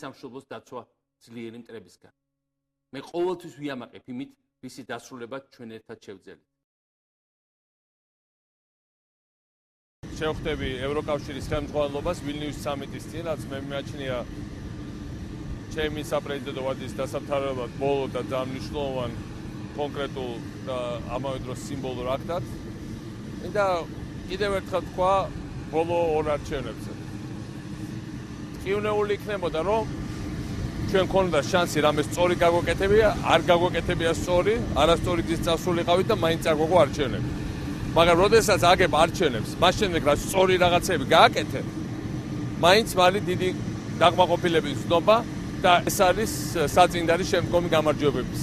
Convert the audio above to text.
სამშობლოს დაცვა ძლიერი მტრებისგან. მე ყოველთვის ვიამაყებ იმით, ვისი დასრულება ჩვენ ერთად შევძელით. შევხვდები ევროკავშირის ხელმძღვანელობას ვილნიუსის სამიტის წინ, რაც მე მიმაჩნია ჩემი საპრეზიდენტო ვადის დასამთავრებლად ბოლო და ძალიან მნიშვნელოვან კონკრეტულ და ამავე დროს სიმბოლურ აქტად. და კიდევ ერთხელ თქვა ბოლო ორ არჩევნებზე. ტყიუნეული იქნებოდა, რომ ჩვენ ქონდა შანსი რამე სწორი გაგვეკეთებია, არ გაგვეკეთებია სწორი, არასწორი გზით წასულიყავით და მაინც არ გვაქვს არჩევნები. მაგრამ როდესაც აგებ არჩევნებს, მას შემდეგ რაც სწორი რაღაცები გააკეთე, მაინც მალე დიდი დაკმაყოფილების ვზნობა და ეს არის საწინდარი შემდგომი გამარჯვებების.